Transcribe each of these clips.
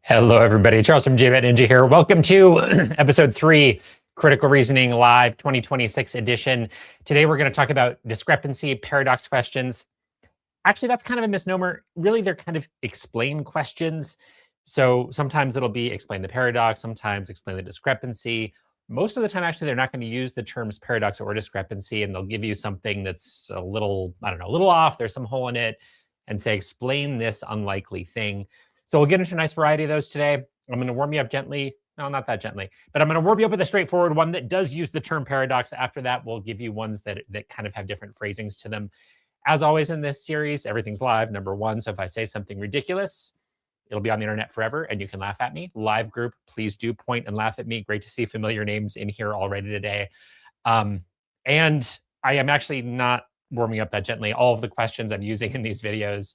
Hello, everybody. Charles from GMAT Ninja here. Welcome to episode 3, Critical Reasoning Live 2026 edition. Today, we're going to talk about discrepancy, paradox questions. Actually, that's kind of a misnomer. Really, they're kind of explain questions. So sometimes it'll be explain the paradox, sometimes explain the discrepancy. Most of the time, actually, they're not going to use the terms paradox or discrepancy, and they'll give you something that's a little, I don't know, a little off. There's some hole in it, and say, explain this unlikely thing. So we'll get into a nice variety of those today. I'm going to warm you up gently. No, not that gently, but I'm going to warm you up with a straightforward one that does use the term paradox. After that, we'll give you ones that kind of have different phrasings to them. As always in this series, everything's live, number one. So if I say something ridiculous, it'll be on the internet forever and you can laugh at me. Live group, please do point and laugh at me. Great to see familiar names in here already today. And I am actually not warming up that gently. All of the questions I'm using in these videos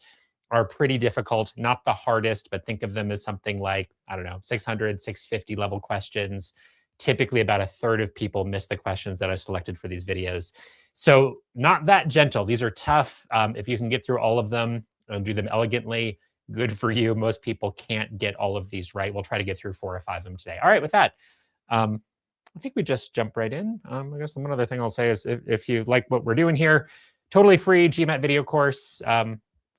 are pretty difficult, not the hardest, but think of them as something like, I don't know, 600, 650 level questions. Typically about a third of people miss the questions that I selected for these videos. So not that gentle. These are tough. If you can get through all of them and do them elegantly, good for you. Most people can't get all of these right. We'll try to get through 4 or 5 of them today. All right, with that, I think we just jump right in. I guess one other thing I'll say is if you like what we're doing here, totally free GMAT video course.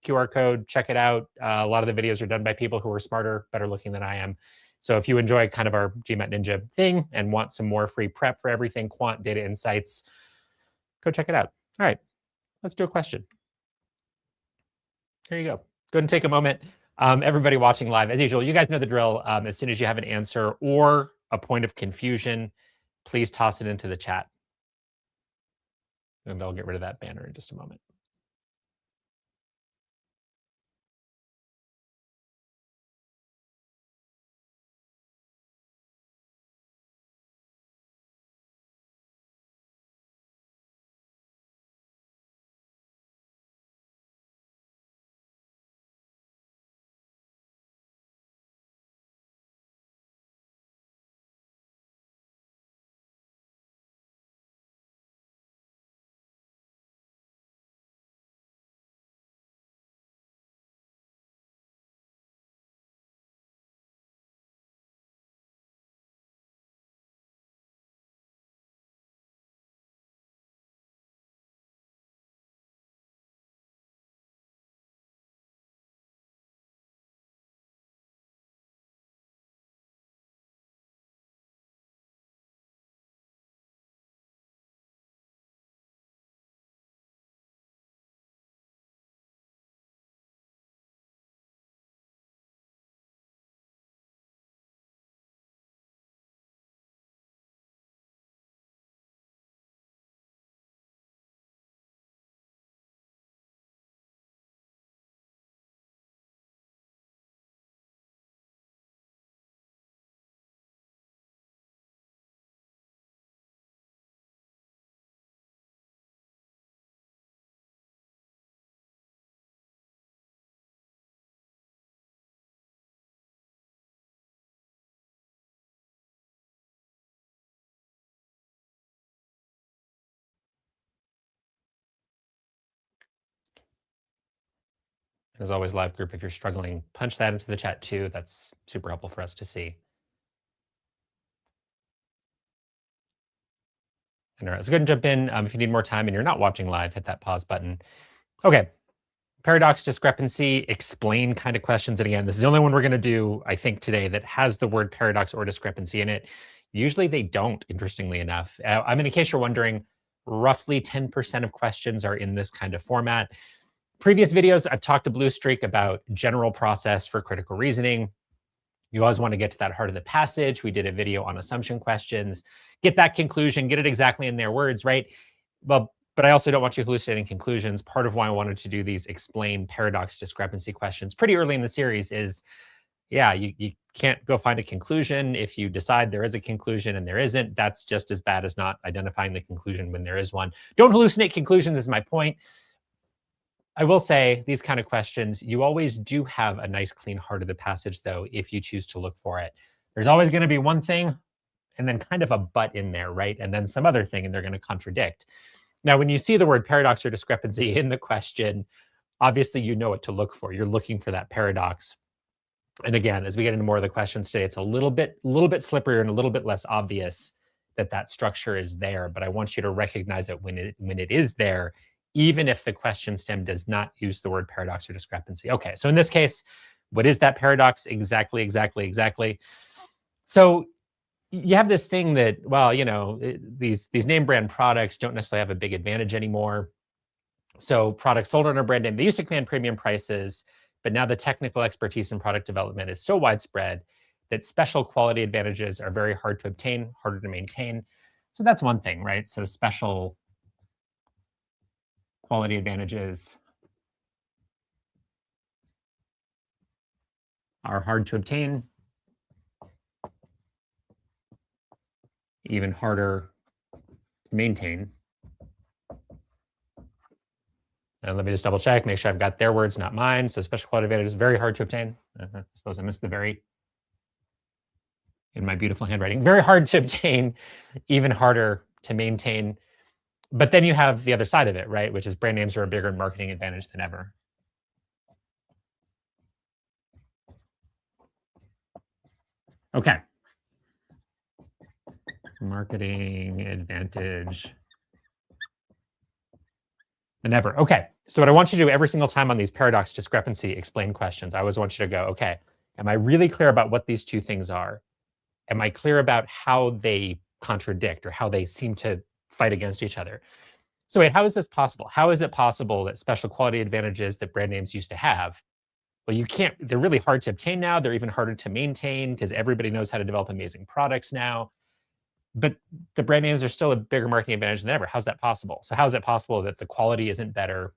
QR code, check it out. A lot of the videos are done by people who are smarter, better looking than I am. So if you enjoy kind of our GMAT Ninja thing and want some more free prep for everything, quant, data insights, go check it out. All right, let's do a question. Here you go. Go ahead and take a moment. Everybody watching live, as usual, you guys know the drill. As soon as you have an answer or a point of confusion, please toss it into the chat. And I'll get rid of that banner in just a moment. As always, live group, if you're struggling, punch that into the chat too. That's super helpful for us to see. And all right, let's go ahead and jump in. If you need more time and you're not watching live, hit that pause button. Okay, paradox, discrepancy, explain kind of questions. And again, this is the only one we're going to do, I think, today that has the word paradox or discrepancy in it. Usually they don't, interestingly enough. I mean, in case you're wondering, roughly 10% of questions are in this kind of format. Previous videos, I've talked to Blue Streak about general process for critical reasoning. You always want to get to that heart of the passage. We did a video on assumption questions. Get that conclusion, get it exactly in their words, right? Well, but I also don't want you hallucinating conclusions. Part of why I wanted to do these explain paradox discrepancy questions pretty early in the series is, yeah, you can't go find a conclusion. If you decide there is a conclusion and there isn't, that's just as bad as not identifying the conclusion when there is one. Don't hallucinate conclusions is my point. I will say these kind of questions, you always do have a nice clean heart of the passage, though, if you choose to look for it. There's always going to be one thing and then kind of a but in there, right? And then some other thing, and they're going to contradict. Now, when you see the word paradox or discrepancy in the question, obviously you know what to look for. You're looking for that paradox. And again, as we get into more of the questions today, it's a little bit slipperier and a little bit less obvious that structure is there. But I want you to recognize it when it is there, even if the question stem does not use the word paradox or discrepancy. Okay, so in this case, what is that paradox? Exactly. So you have this thing that, well, these name brand products don't necessarily have a big advantage anymore. So products sold under brand name, they used to command premium prices, but now the technical expertise in product development is so widespread that special quality advantages are very hard to obtain, harder to maintain. So that's one thing, right? So special quality advantages are hard to obtain, even harder to maintain. And let me just double check, make sure I've got their words, not mine. So special quality advantage is very hard to obtain. I suppose I missed the very in my beautiful handwriting. Very hard to obtain, even harder to maintain. But then you have the other side of it, right? Which is brand names are a bigger marketing advantage than ever. Okay. Marketing advantage than ever. Okay. So what I want you to do every single time on these paradox, discrepancy, explain questions, I always want you to go, okay, am I really clear about what these two things are? Am I clear about how they contradict or how they seem to fight against each other? So wait, how is this possible? How is it possible that special quality advantages that brand names used to have, well, you can't, they're really hard to obtain now. They're even harder to maintain because everybody knows how to develop amazing products now. But the brand names are still a bigger marketing advantage than ever. How's that possible? So how is it possible that the quality isn't better?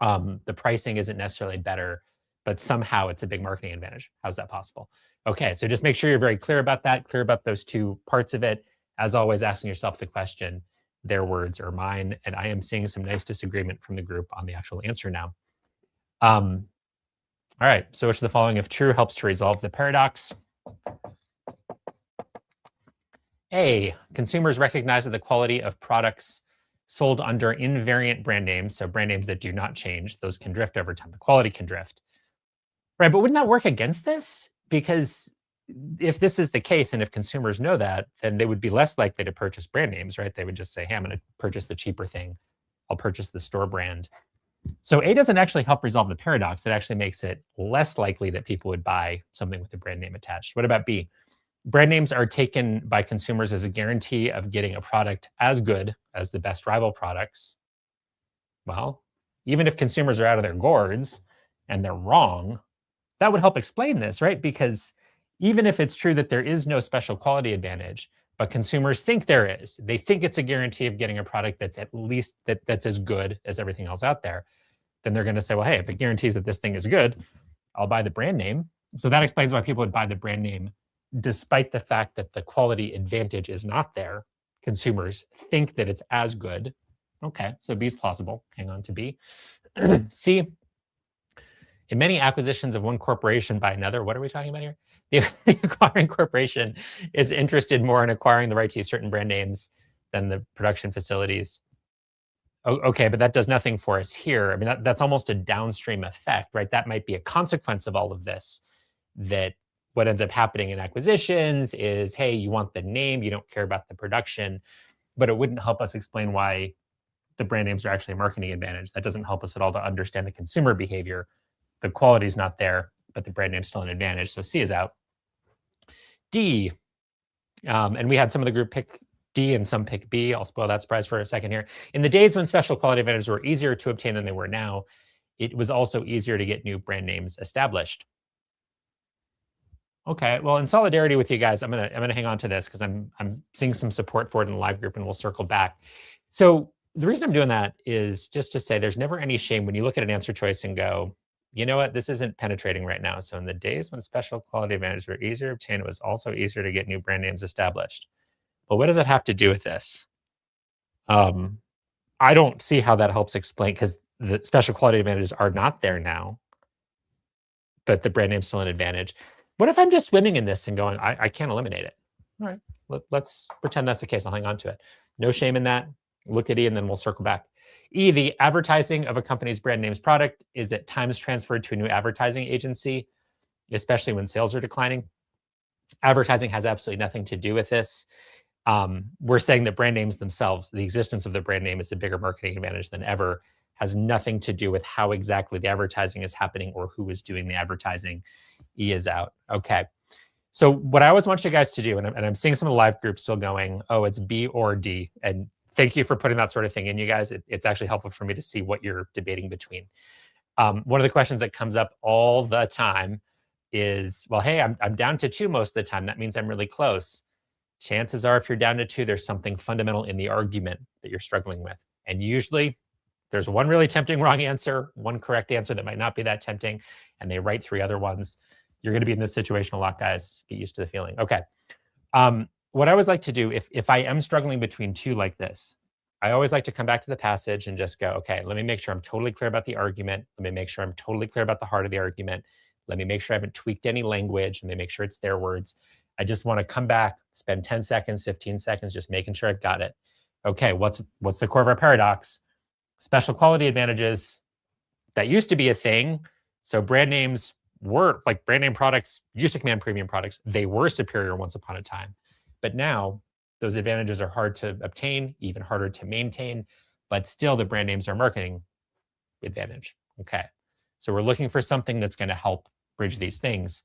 The pricing isn't necessarily better, but somehow it's a big marketing advantage. How's that possible? Okay, so just make sure you're very clear about that, clear about those two parts of it. As always, asking yourself the question, their words or mine. And I am seeing some nice disagreement from the group on the actual answer now. All right, so which of the following, if true, helps to resolve the paradox? A, consumers recognize that the quality of products sold under invariant brand names, so brand names that do not change, those can drift over time. The quality can drift. Right, but wouldn't that work against this? Because if this is the case, and if consumers know that, then they would be less likely to purchase brand names, right? They would just say, hey, I'm going to purchase the cheaper thing. I'll purchase the store brand. So A doesn't actually help resolve the paradox. It actually makes it less likely that people would buy something with the brand name attached. What about B? Brand names are taken by consumers as a guarantee of getting a product as good as the best rival products. Well, even if consumers are out of their gourds and they're wrong, that would help explain this, right? Because even if it's true that there is no special quality advantage, but consumers think there is, they think it's a guarantee of getting a product that's at least that's as good as everything else out there, then they're going to say, well, hey, if it guarantees that this thing is good, I'll buy the brand name. So that explains why people would buy the brand name, despite the fact that the quality advantage is not there. Consumers think that it's as good. Okay, so B is plausible. Hang on to B. C, in many acquisitions of one corporation by another, what are we talking about here? The acquiring corporation is interested more in acquiring the right to use certain brand names than the production facilities. Okay, but that does nothing for us here. I mean, that's almost a downstream effect, right? That might be a consequence of all of this, that what ends up happening in acquisitions is, hey, you want the name, you don't care about the production, but it wouldn't help us explain why the brand names are actually a marketing advantage. That doesn't help us at all to understand the consumer behavior. The quality is not there, but the brand name's still an advantage. So C is out. D, and we had some of the group pick D and some pick B. I'll spoil that surprise for a second here. In the days when special quality advantages were easier to obtain than they were now, it was also easier to get new brand names established. Okay, well, in solidarity with you guys, I'm gonna hang on to this because I'm seeing some support for it in the live group, and we'll circle back. So the reason I'm doing that is just to say there's never any shame when you look at an answer choice and go, you know what, this isn't penetrating right now. So in the days when special quality advantages were easier to obtain, it was also easier to get new brand names established. But what does that have to do with this? I don't see how that helps explain, because the special quality advantages are not there now, but the brand name's still an advantage. What if I'm just swimming in this and going, I can't eliminate it? All right, let's pretend that's the case. I'll hang on to it. No shame in that. Look at E, and then we'll circle back. E, the advertising of a company's brand name's product is at times transferred to a new advertising agency. especially when sales are declining. Advertising has absolutely nothing to do with this. We're saying that brand names themselves, the existence of the brand name is a bigger marketing advantage than ever, has nothing to do with how exactly the advertising is happening or who is doing the advertising. E is out. Okay. So what I always want you guys to do, and I'm seeing some of the live groups still going, oh, it's B or D. And thank you for putting that sort of thing in, you guys. It's actually helpful for me to see what you're debating between. One of the questions that comes up all the time is, well, hey, I'm down to 2 most of the time. That means I'm really close. Chances are, if you're down to 2, there's something fundamental in the argument that you're struggling with. And usually there's one really tempting wrong answer, one correct answer that might not be that tempting, and they write 3 other ones. You're going to be in this situation a lot, guys. Get used to the feeling. Okay. What I always like to do, if I am struggling between 2 like this, I always like to come back to the passage and just go, okay, let me make sure I'm totally clear about the argument. Let me make sure I'm totally clear about the heart of the argument. Let me make sure I haven't tweaked any language. Let me make sure it's their words. I just want to come back, spend 10 seconds, 15 seconds, just making sure I've got it. Okay, what's the core of our paradox? Special quality advantages. That used to be a thing. So brand names were, like, brand name products used to command premium products. They were superior once upon a time. But now those advantages are hard to obtain, even harder to maintain, but still the brand names are marketing advantage. Okay. So we're looking for something that's going to help bridge these things.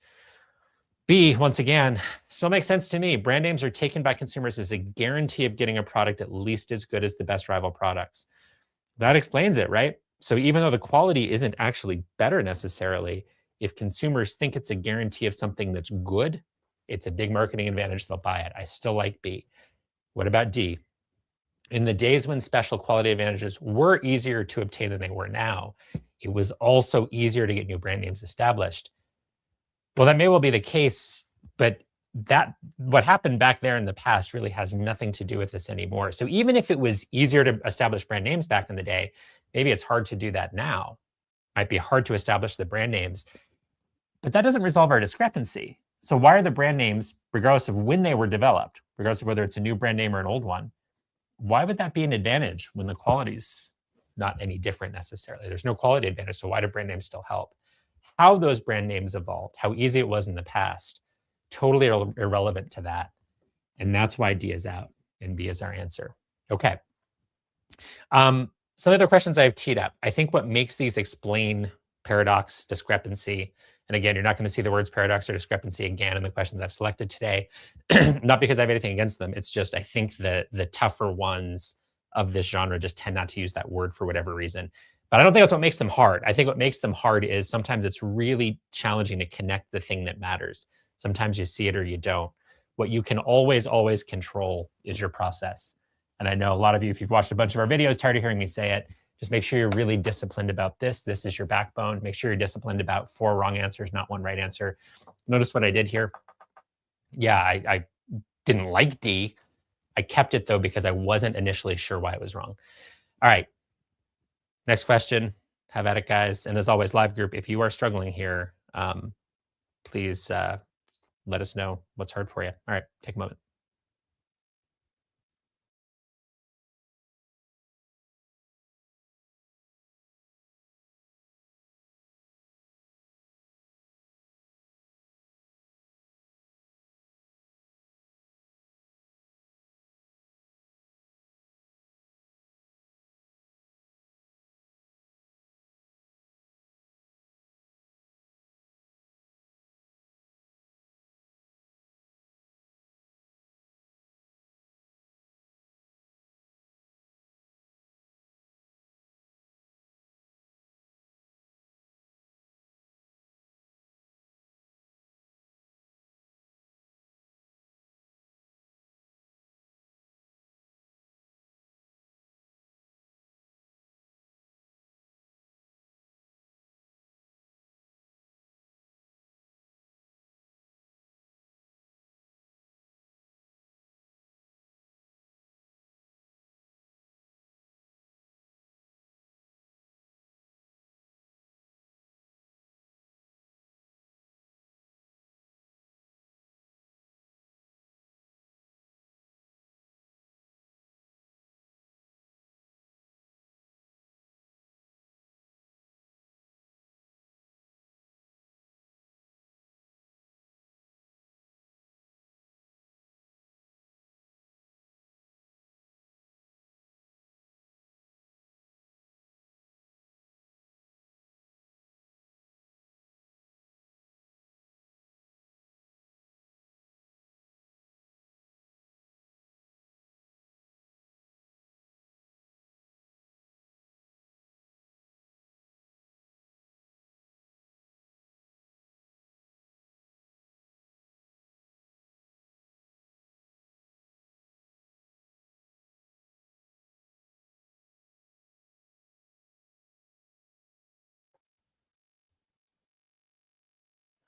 B, once again, still makes sense to me. Brand names are taken by consumers as a guarantee of getting a product at least as good as the best rival products. That explains it, right? So even though the quality isn't actually better necessarily, if consumers think it's a guarantee of something that's good, it's a big marketing advantage. They'll buy it. I still like B. What about D? In the days when special quality advantages were easier to obtain than they were now, it was also easier to get new brand names established. Well, that may well be the case, but that what happened back there in the past really has nothing to do with this anymore. So even if it was easier to establish brand names back in the day, maybe it's hard to do that now. Might be hard to establish the brand names, but that doesn't resolve our discrepancy. So why are the brand names, regardless of when they were developed, regardless of whether it's a new brand name or an old one, why would that be an advantage when the quality's not any different necessarily? There's no quality advantage, so why do brand names still help? How those brand names evolved, how easy it was in the past, totally irrelevant to that. And that's why D is out and B is our answer. Okay. Some other questions I've teed up. I think what makes these explain paradox, discrepancy, and again, you're not going to see the words paradox or discrepancy again in the questions I've selected today, not because I have anything against them. It's just I think the tougher ones of this genre just tend not to use that word for whatever reason. But I don't think that's what makes them hard. I think what makes them hard is sometimes it's really challenging to connect the thing that matters. Sometimes you see it or you don't. What you can always control is your process. And I know a lot of you, if you've watched a bunch of our videos, tired of hearing me say it, just make sure you're really disciplined about this. This is your backbone. Make sure you're disciplined about 4 wrong answers, not 1 right answer. Notice what I did here. Yeah, I didn't like D. I kept it though because I wasn't initially sure why it was wrong. All right. Next question. Have at it, guys. And as always, live group, if you are struggling here, please let us know what's hard for you. All right, take a moment.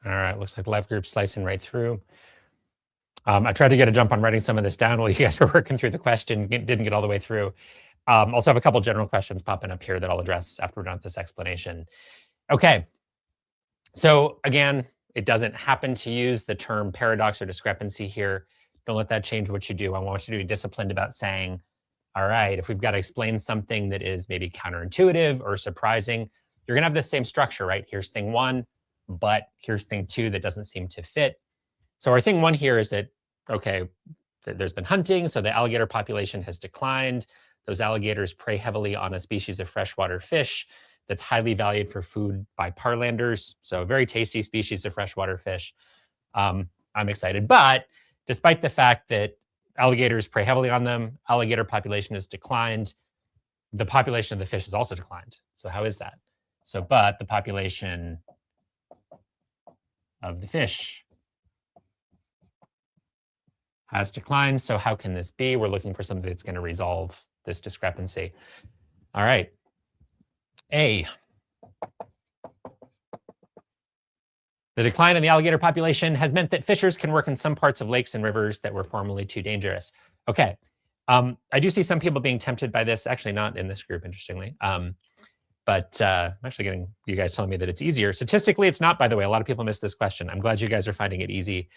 All right, looks like the live group's slicing right through. I tried to get a jump on writing some of this down while you guys were working through the question, didn't get all the way through. Also have a couple general questions popping up here that I'll address after we're done with this explanation. Okay, so again, it doesn't happen to use the term paradox or discrepancy here. Don't let that change what you do. I want you to be disciplined about saying, all right, if we've got to explain something that is maybe counterintuitive or surprising, you're going to have the same structure, right? Here's thing one, but here's thing two that doesn't seem to fit. So our thing one here is that, okay, there's been hunting, so the alligator population has declined. Those alligators prey heavily on a species of freshwater fish that's highly valued for food by parlanders. So a very tasty species of freshwater fish. I'm excited. But despite the fact that alligators prey heavily on them, alligator population has declined, the population of the fish has also declined. So how is that? So, but the population of the fish has declined. So how can this be? We're looking for something that's going to resolve this discrepancy. All right. A. The decline in the alligator population has meant that fishers can work in some parts of lakes and rivers that were formerly too dangerous. Okay. I do see some people being tempted by this, actually not in this group, interestingly. But I'm actually getting you guys telling me that it's easier. Statistically, it's not, by the way. A lot of people miss this question. I'm glad you guys are finding it easy.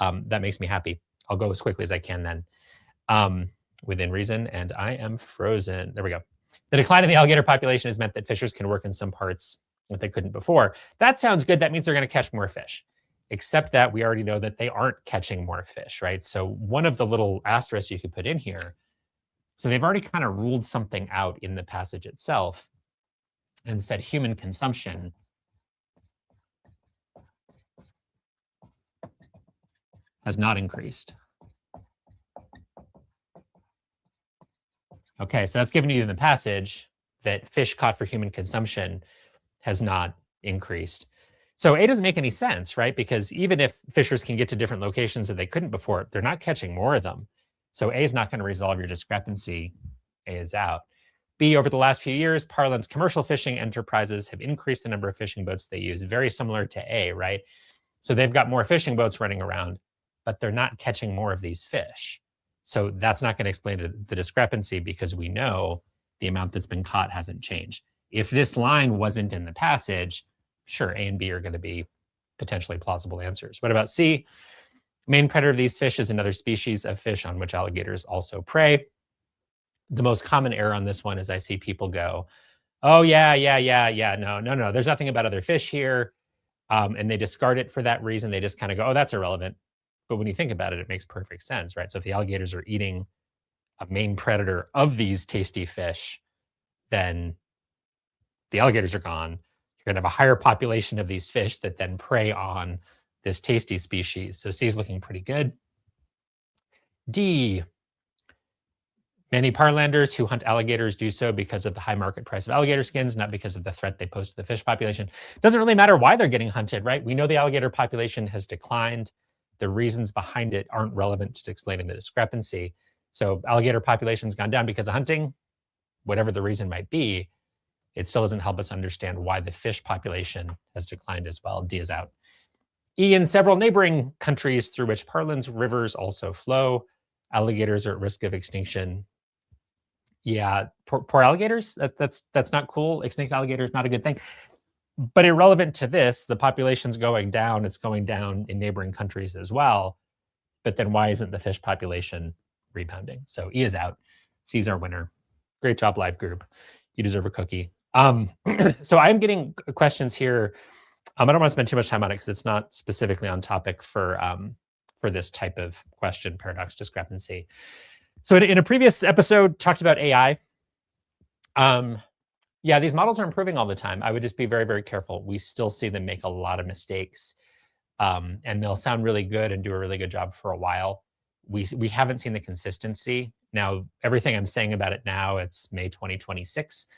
That makes me happy. I'll go as quickly as I can then, within reason, and I am frozen. There we go. The decline in the alligator population has meant that fishers can work in some parts that they couldn't before. That sounds good. That means they're going to catch more fish, except that we already know that they aren't catching more fish, right? So one of the little asterisks you could put in here, so they've already kind of ruled something out in the passage itself and said human consumption has not increased. Okay, so that's given you in the passage that fish caught for human consumption has not increased. So A doesn't make any sense, right? Because even if fishers can get to different locations that they couldn't before, they're not catching more of them. So A is not going to resolve your discrepancy. A is out. B, over the last few years, Parland's commercial fishing enterprises have increased the number of fishing boats they use, very similar to A, right? So they've got more fishing boats running around, but they're not catching more of these fish. So that's not going to explain the discrepancy because we know the amount that's been caught hasn't changed. If this line wasn't in the passage, sure, A and B are going to be potentially plausible answers. What about C? Main predator of these fish is another species of fish on which alligators also prey. The most common error on this one is I see people go, oh, yeah, no, there's nothing about other fish here. And they discard it for that reason. They just kind of go, oh, that's irrelevant. But when you think about it, it makes perfect sense, right? So if the alligators are eating a main predator of these tasty fish, then the alligators are gone. You're going to have a higher population of these fish that then prey on this tasty species. So C is looking pretty good. D, many parlanders who hunt alligators do so because of the high market price of alligator skins, not because of the threat they pose to the fish population. Doesn't really matter why they're getting hunted, right? We know the alligator population has declined. The reasons behind it aren't relevant to explaining the discrepancy. So alligator population's gone down because of hunting, whatever the reason might be. It still doesn't help us understand why the fish population has declined as well. D is out. E, in several neighboring countries through which Parland's rivers also flow, alligators are at risk of extinction. Yeah, poor alligators. That's not cool. Extinct alligators, not a good thing. But irrelevant to this, the population's going down. It's going down in neighboring countries as well. But then why isn't the fish population rebounding? So E is out. C's our winner. Great job, live group. You deserve a cookie. So I'm getting questions here. I don't want to spend too much time on it because it's not specifically on topic for this type of question, paradox discrepancy. So in a previous episode, talked about AI. Yeah, these models are improving all the time. I would just be very, very careful. We still see them make a lot of mistakes, and they'll sound really good and do a really good job for a while. We haven't seen the consistency. Now, everything I'm saying about it now, it's May 2026.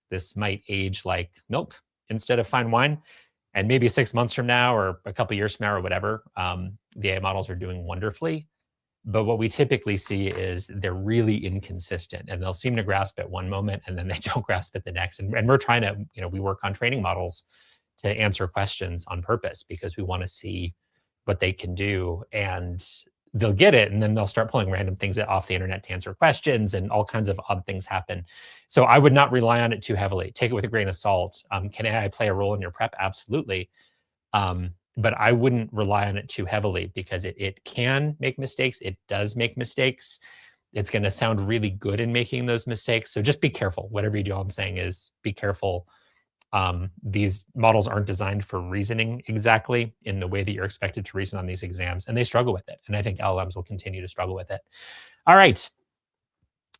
This might age like milk instead of fine wine. And maybe 6 months from now or a couple years from now or whatever, the AI models are doing wonderfully. But what we typically see is they're really inconsistent and they'll seem to grasp at one moment and then they don't grasp at the next. And we're trying to, we work on training models to answer questions on purpose because we want to see what they can do. And they'll get it, and then they'll start pulling random things off the internet to answer questions, and all kinds of odd things happen. So I would not rely on it too heavily. Take it with a grain of salt. Can AI play a role in your prep? Absolutely. But I wouldn't rely on it too heavily because it can make mistakes. It does make mistakes. It's going to sound really good in making those mistakes. So just be careful. Whatever you do, all I'm saying is be careful. These models aren't designed for reasoning exactly in the way that you're expected to reason on these exams, and they struggle with it. And I think LLMs will continue to struggle with it. All right.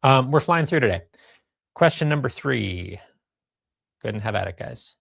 We're flying through today. Question number 3. Go ahead and have at it, guys.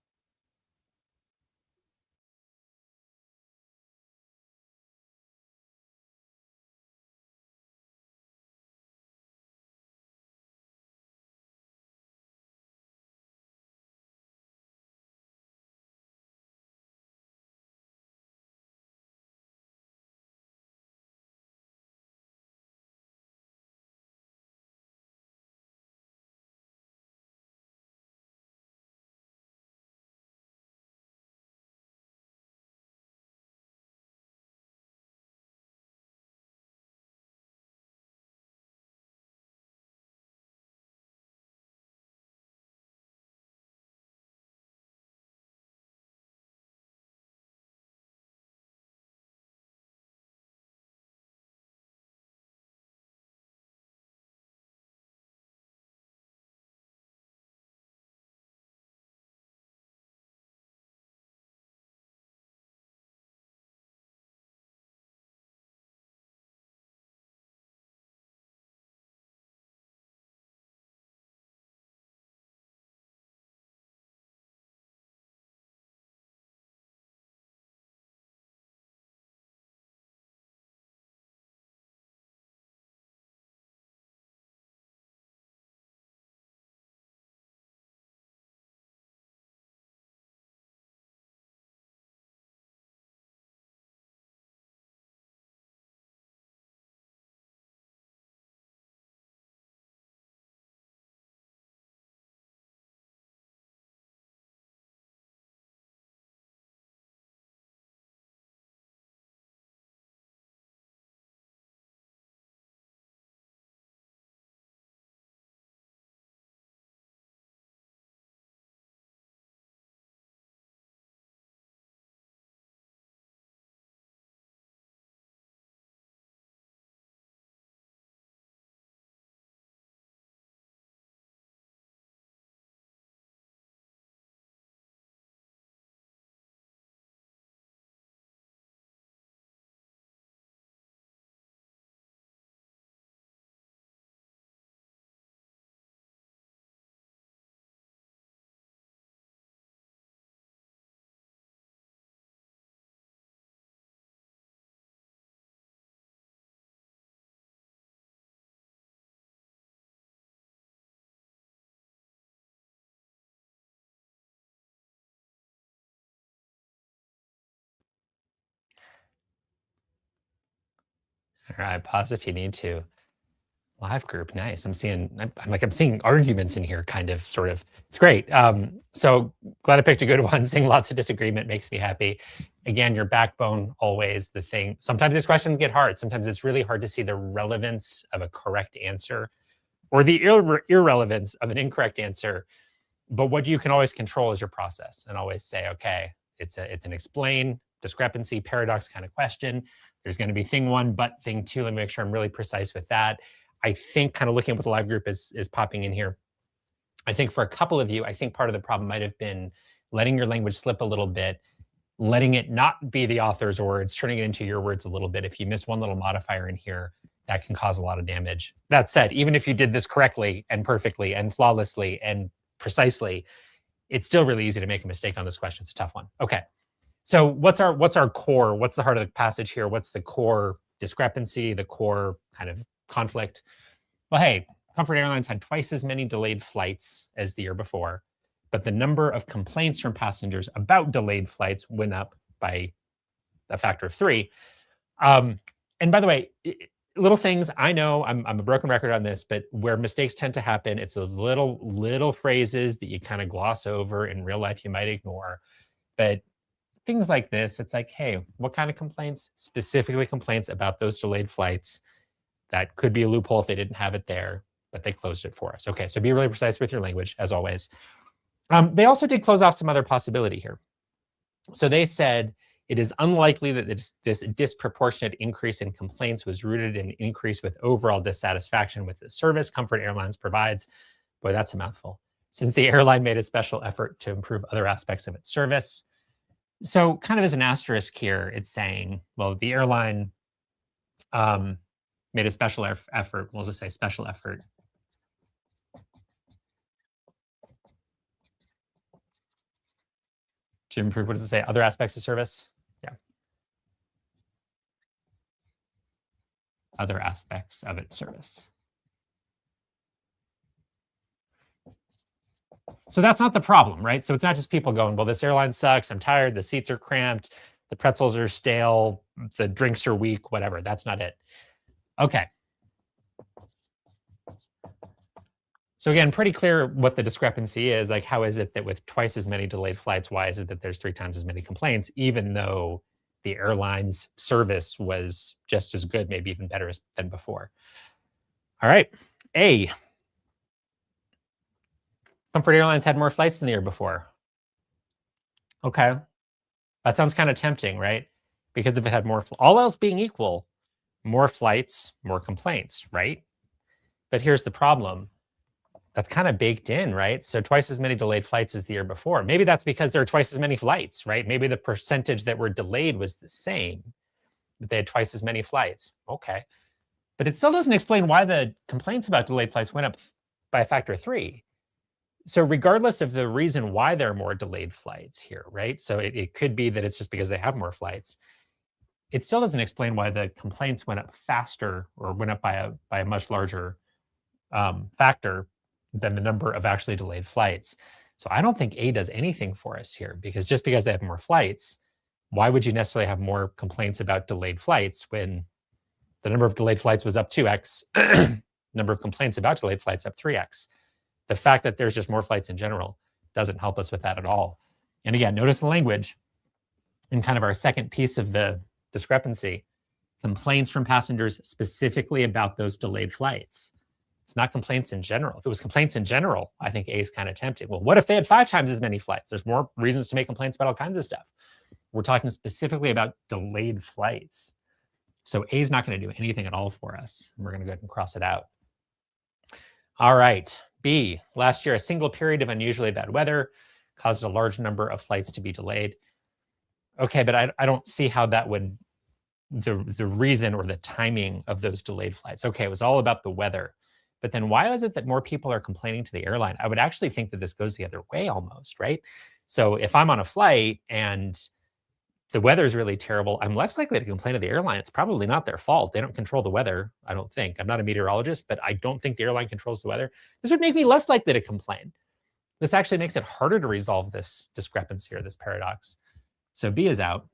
All right, pause if you need to. Live group, nice. I'm seeing arguments in here, kind of, sort of. It's great. So glad I picked a good one. Seeing lots of disagreement makes me happy. Again, your backbone, always the thing. Sometimes these questions get hard. Sometimes it's really hard to see the relevance of a correct answer or the irrelevance of an incorrect answer. But what you can always control is your process, and always say, okay, it's an explain, discrepancy, paradox kind of question. There's going to be thing 1, but thing 2. Let me make sure I'm really precise with that. I think, kind of looking at what the live group is popping in here, I think for a couple of you, I think part of the problem might have been letting your language slip a little bit, letting it not be the author's words, turning it into your words a little bit. If you miss one little modifier in here, that can cause a lot of damage. That said, even if you did this correctly and perfectly and flawlessly and precisely, it's still really easy to make a mistake on this question. It's a tough one. Okay. So what's our core? What's the heart of the passage here? What's the core discrepancy, the core kind of conflict? Well, hey, Comfort Airlines had twice as many delayed flights as the year before, but the number of complaints from passengers about delayed flights went up by a factor of 3. And by the way, little things, I know I'm a broken record on this, but where mistakes tend to happen, it's those little phrases that you kind of gloss over in real life you might ignore. But things like this, it's like, hey, what kind of complaints? Specifically complaints about those delayed flights. That could be a loophole if they didn't have it there, but they closed it for us. Okay, so be really precise with your language, as always. They also did close off some other possibility here. So they said it is unlikely that this disproportionate increase in complaints was rooted in an increase with overall dissatisfaction with the service Comfort Airlines provides. Boy, that's a mouthful. Since the airline made a special effort to improve other aspects of its service. So kind of as an asterisk here, it's saying, well, the airline made a special effort. We'll just say special effort to improve, what does it say? Other aspects of service? Yeah. Other aspects of its service. So that's not the problem, right? So it's not just people going, well, this airline sucks. I'm tired. The seats are cramped. The pretzels are stale. The drinks are weak, whatever. That's not it. Okay. So again, pretty clear what the discrepancy is. Like, how is it that with twice as many delayed flights, why is it that there's 3 times as many complaints, even though the airline's service was just as good, maybe even better than before? All right. A. Comfort Airlines had more flights than the year before. Okay. That sounds kind of tempting, right? Because if it had more, all else being equal, more flights, more complaints, right? But here's the problem. That's kind of baked in, right? So twice as many delayed flights as the year before. Maybe that's because there are twice as many flights, right? Maybe the percentage that were delayed was the same, but they had twice as many flights. Okay. But it still doesn't explain why the complaints about delayed flights went up by a factor of 3. So regardless of the reason why there are more delayed flights here, right? So it could be that it's just because they have more flights. It still doesn't explain why the complaints went up faster or went up by a much larger factor than the number of actually delayed flights. So I don't think A does anything for us here, because just because they have more flights, why would you necessarily have more complaints about delayed flights when the number of delayed flights was up 2x, number of complaints about delayed flights up 3x. The fact that there's just more flights in general doesn't help us with that at all. And again, notice the language in kind of our second piece of the discrepancy. Complaints from passengers specifically about those delayed flights. It's not complaints in general. If it was complaints in general, I think A is kind of tempting. Well, what if they had 5 times as many flights? There's more reasons to make complaints about all kinds of stuff. We're talking specifically about delayed flights. So A is not going to do anything at all for us. We're going to go ahead and cross it out. All right. B, last year, a single period of unusually bad weather caused a large number of flights to be delayed. Okay, but I don't see how that would, the reason or the timing of those delayed flights. Okay, it was all about the weather. But then why is it that more people are complaining to the airline? I would actually think that this goes the other way almost, right? So if I'm on a flight and the weather is really terrible, I'm less likely to complain to the airline. It's probably not their fault. They don't control the weather, I don't think. I'm not a meteorologist, but I don't think the airline controls the weather. This would make me less likely to complain. This actually makes it harder to resolve this discrepancy or this paradox. So B is out.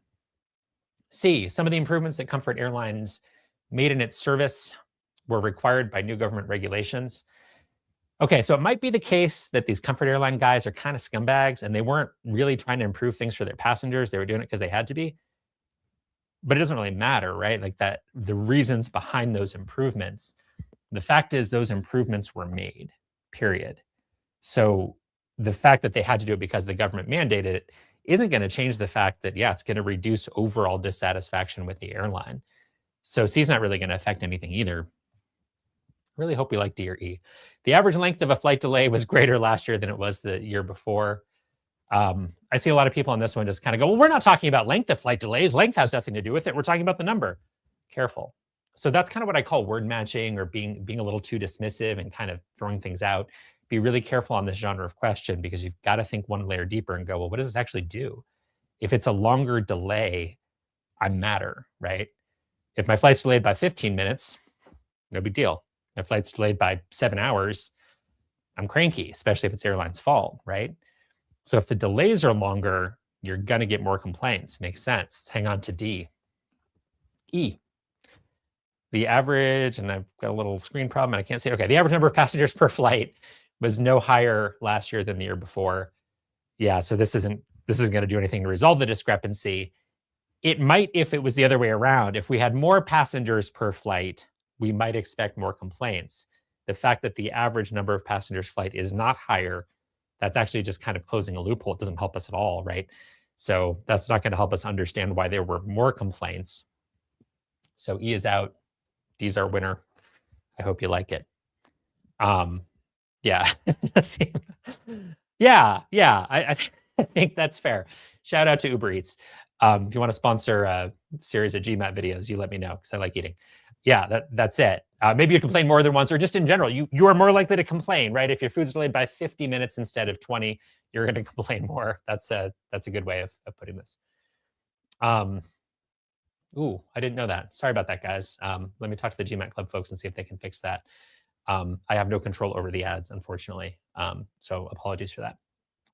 C, some of the improvements that Comfort Airlines made in its service were required by new government regulations. Okay, so it might be the case that these Comfort Airline guys are kind of scumbags and they weren't really trying to improve things for their passengers. They were doing it because they had to be. But it doesn't really matter, right? Like that, the reasons behind those improvements, the fact is those improvements were made, period. So the fact that they had to do it because the government mandated it isn't going to change the fact that, yeah, it's going to reduce overall dissatisfaction with the airline. So C is not really going to affect anything either. Really hope we like D or E. The average length of a flight delay was greater last year than it was the year before. I see a lot of people on this one just kind of go, well, we're not talking about length of flight delays. Length has nothing to do with it. We're talking about the number. Careful. So that's kind of what I call word matching or being a little too dismissive and kind of throwing things out. Be really careful on this genre of question because you've got to think one layer deeper and go, well, what does this actually do? If it's a longer delay, I'm madder, right? If my flight's delayed by 15 minutes, no big deal. My flight's delayed by 7 hours, I'm cranky, especially if it's airline's fault, right? So if the delays are longer, you're going to get more complaints. Makes sense. Hang on to D. E. The average, and I've got a little screen problem and I can't see it. Okay, the average number of passengers per flight was no higher last year than the year before. Yeah, so this isn't this isn't going to do anything to resolve the discrepancy. It might if it was the other way around. If we had more passengers per flight, we might expect more complaints. The fact that the average number of passengers flight is not higher, that's actually just kind of closing a loophole. It doesn't help us at all, right? So that's not going to help us understand why there were more complaints. So E is out. D's our winner. I hope you like it. Yeah. Yeah. I think that's fair. Shout out to Uber Eats. If you want to sponsor a series of GMAT videos, you let me know because I like eating. Yeah, that's it. Maybe you complain more than once, or just in general, you are more likely to complain, right? If your food's delayed by 50 minutes instead of 20, you're going to complain more. That's a good way of putting this. Ooh, I didn't know that. Sorry about that, guys. Let me talk to the GMAT Club folks and see if they can fix that. I have no control over the ads, unfortunately. So apologies for that.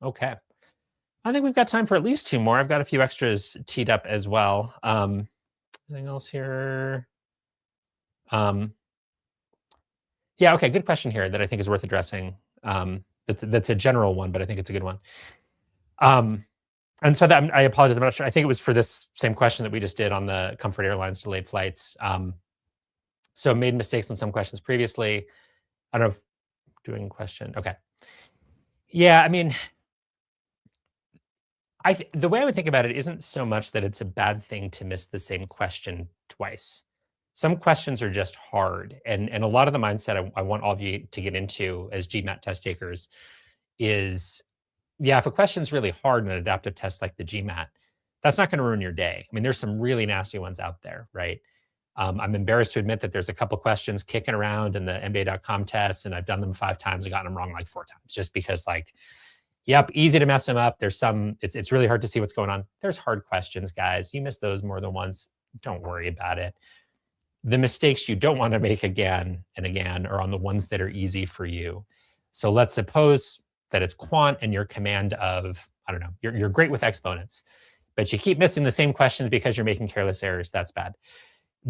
Okay. I think we've got time for at least two more. I've got a few extras teed up as well. Anything else here? Yeah, okay, good question here that I think is worth addressing. That's a general one, but I think it's a good one. And so that I apologize, I'm not sure. I think it was for this same question that we just did on the Comfort Airlines delayed flights. So made mistakes on some questions previously. I don't know if doing question. Okay. Yeah, I mean, the way I would think about it isn't so much that it's a bad thing to miss the same question twice. Some questions are just hard, and a lot of the mindset I want all of you to get into as GMAT test takers is, yeah, if a question's really hard in an adaptive test like the GMAT, that's not going to ruin your day. I mean, there's some really nasty ones out there, right? I'm embarrassed to admit that there's a couple questions kicking around in the MBA.com tests, and I've done them 5 times and gotten them wrong like 4 times, just because like, yep, easy to mess them up. There's some, it's really hard to see what's going on. There's hard questions, guys. You miss those more than once. Don't worry about it. The mistakes you don't want to make again and again are on the ones that are easy for you. So let's suppose that it's quant and your command of, I don't know, you're great with exponents, but you keep missing the same questions because you're making careless errors. That's bad.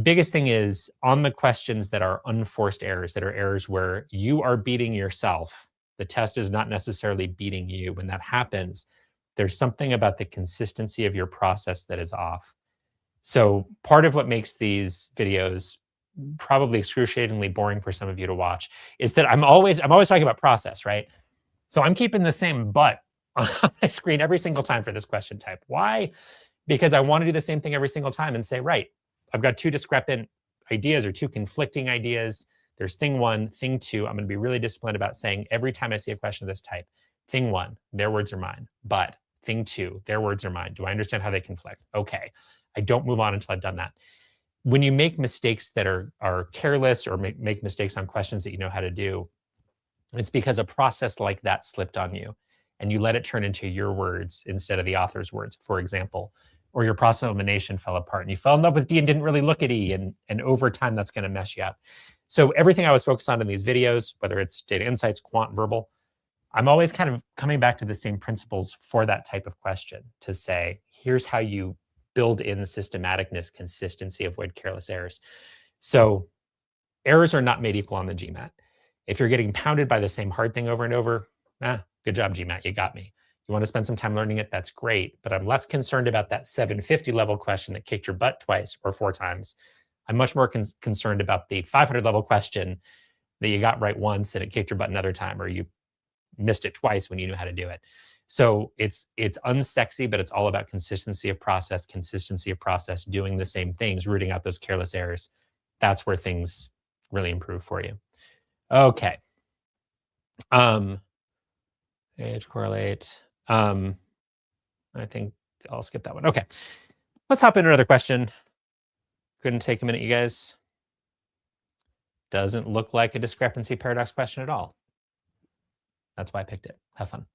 Biggest thing is on the questions that are unforced errors, that are errors where you are beating yourself. The test is not necessarily beating you. When that happens, there's something about the consistency of your process that is off. So part of what makes these videos probably excruciatingly boring for some of you to watch is that I'm always talking about process, right? So I'm keeping the same but on my screen every single time for this question type. Why? Because I want to do the same thing every single time and say, right, I've got 2 discrepant ideas or 2 conflicting ideas. There's thing 1, thing 2. I'm going to be really disciplined about saying every time I see a question of this type, thing 1, their words are mine. But thing 2, their words are mine. Do I understand how they conflict? Okay. I don't move on until I've done that. When you make mistakes that are careless or make mistakes on questions that you know how to do, it's because a process like that slipped on you and you let it turn into your words instead of the author's words, for example, or your process of elimination fell apart and you fell in love with D and didn't really look at E, and over time that's going to mess you up. So everything I was focused on in these videos, whether it's data insights, quant, verbal, I'm always kind of coming back to the same principles for that type of question to say, here's how you build in systematicness, consistency, avoid careless errors. So errors are not made equal on the GMAT. If you're getting pounded by the same hard thing over and over, good job, GMAT, you got me. You want to spend some time learning it, that's great. But I'm less concerned about that 750 level question that kicked your butt twice or 4 times. I'm much more concerned about the 500 level question that you got right once and it kicked your butt another time, or you missed it twice when you knew how to do it. So it's unsexy, but it's all about consistency of process, doing the same things, rooting out those careless errors. That's where things really improve for you. Okay. Age correlate. I think I'll skip that one. Okay. Let's hop into another question. Couldn't take a minute, you guys. Doesn't look like a discrepancy paradox question at all. That's why I picked it. Have fun.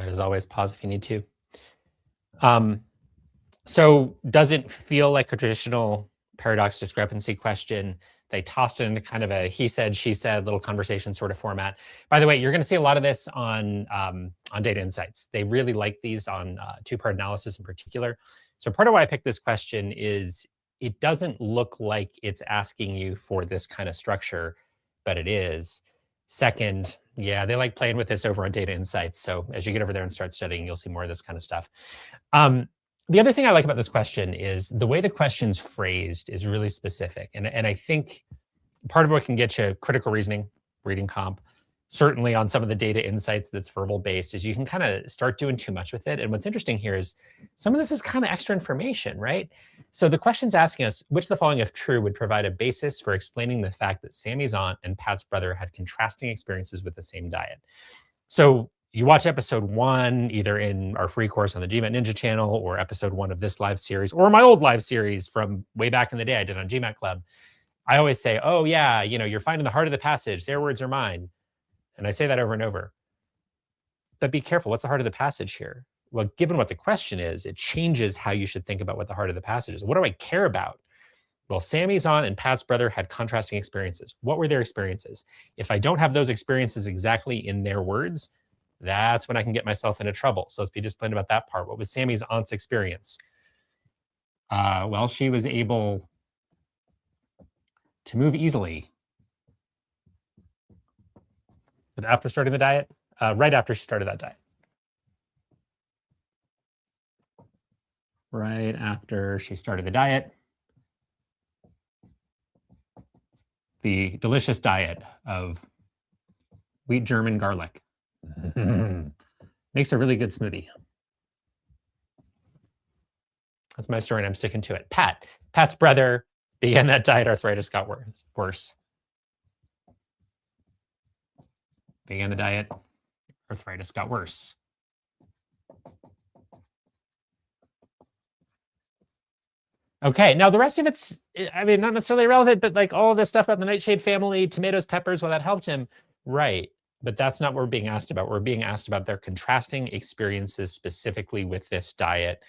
As always, pause if you need to. So doesn't feel like a traditional paradox discrepancy question. They tossed it into kind of a he said, she said little conversation sort of format. By the way, you're going to see a lot of this on Data Insights. They really like these on two-part analysis in particular. So part of why I picked this question is it doesn't look like it's asking you for this kind of structure, but it is. Second, yeah, they like playing with this over on Data Insights. So as you get over there and start studying, you'll see more of this kind of stuff. The other thing I like about this question is the way the question's phrased is really specific. And I think part of what can get you critical reasoning, reading comp, certainly on some of the Data Insights that's verbal based, is you can kind of start doing too much with it. And what's interesting here is some of this is kind of extra information, right? So the question's asking us, which of the following, if true, would provide a basis for explaining the fact that Sammy's aunt and Pat's brother had contrasting experiences with the same diet? So you watch episode 1, either in our free course on the GMAT Ninja channel or episode 1 of this live series or my old live series from way back in the day I did on GMAT Club. I always say, oh yeah, you're finding the heart of the passage. Their words are mine. And I say that over and over. But be careful, what's the heart of the passage here? Well, given what the question is, it changes how you should think about what the heart of the passage is. What do I care about? Well, Sammy's aunt and Pat's brother had contrasting experiences. What were their experiences? If I don't have those experiences exactly in their words, that's when I can get myself into trouble. So let's be disciplined about that part. What was Sammy's aunt's experience? Well, she was able to move easily. But after starting the diet? Right after she started that diet. Right after she started the diet. The delicious diet of wheat German garlic. Makes a really good smoothie. That's my story and I'm sticking to it. Pat's brother began that diet, arthritis got worse. Began the diet, arthritis got worse. Okay, now the rest of it's, not necessarily irrelevant, but like all of this stuff about the nightshade family, tomatoes, peppers, well, that helped him. Right, but that's not what we're being asked about. We're being asked about their contrasting experiences specifically with this diet.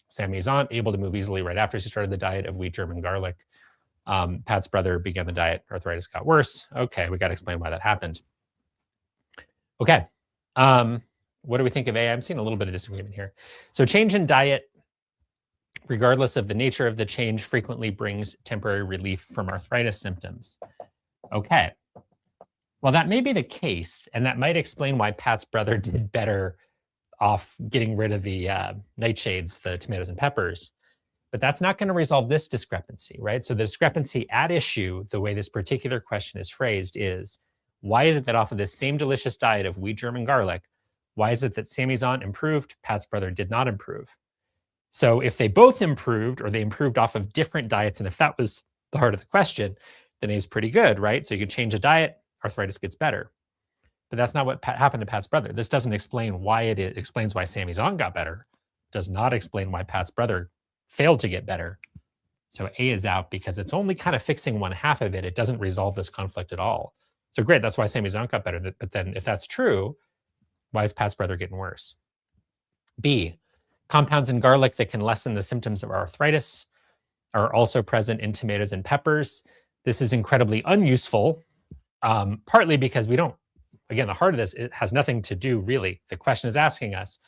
Sammy's aunt able to move easily right after she started the diet of wheat German garlic. Pat's brother began the diet, arthritis got worse. Okay, we got to explain why that happened. Okay, what do we think of A? I'm seeing a little bit of disagreement here. So change in diet, regardless of the nature of the change, frequently brings temporary relief from arthritis symptoms. Okay, well, that may be the case, and that might explain why Pat's brother did better off getting rid of the nightshades, the tomatoes and peppers. But that's not going to resolve this discrepancy, right? So the discrepancy at issue, the way this particular question is phrased, is why is it that off of this same delicious diet of wheat German garlic, why is it that Sammy's aunt improved, Pat's brother did not improve? So if they both improved, or they improved off of different diets, and if that was the heart of the question, then A is pretty good, right? So you can change a diet, arthritis gets better. But that's not what happened to Pat's brother. This doesn't explain why it explains why Sammy's aunt got better. Does not explain why Pat's brother failed to get better. So A is out because it's only kind of fixing one half of it. It doesn't resolve this conflict at all. So great, that's why Sammy's aunt got better. But then if that's true, why is Pat's brother getting worse? B, compounds in garlic that can lessen the symptoms of arthritis are also present in tomatoes and peppers. This is incredibly unuseful, partly because we don't, again, the heart of this, it has nothing to do really. The question is asking us,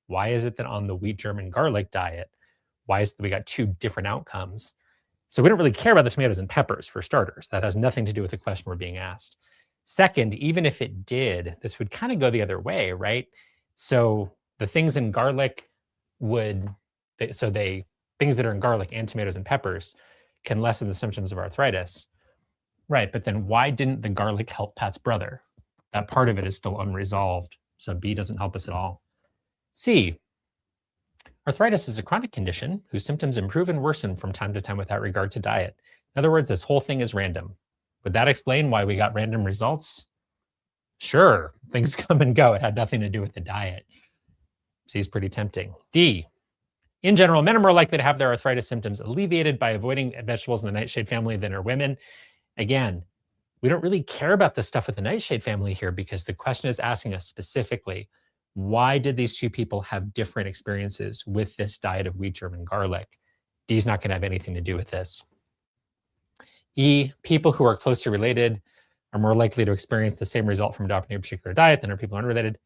why is it that on the wheat German garlic diet, why is it that we got two different outcomes? So we don't really care about the tomatoes and peppers for starters. That has nothing to do with the question we're being asked. Second, even if it did, this would kind of go the other way, right? So the things in garlic things that are in garlic and tomatoes and peppers can lessen the symptoms of arthritis. Right, but then why didn't the garlic help Pat's brother? That part of it is still unresolved. So B doesn't help us at all. C, arthritis is a chronic condition whose symptoms improve and worsen from time to time without regard to diet. In other words, this whole thing is random. Would that explain why we got random results? Sure, things come and go. It had nothing to do with the diet. C is pretty tempting. D, in general, men are more likely to have their arthritis symptoms alleviated by avoiding vegetables in the nightshade family than are women. Again, we don't really care about the stuff with the nightshade family here because the question is asking us specifically, why did these two people have different experiences with this diet of wheat germ and garlic? D is not going to have anything to do with this. E, people who are closely related are more likely to experience the same result from adopting a particular diet than are people unrelated.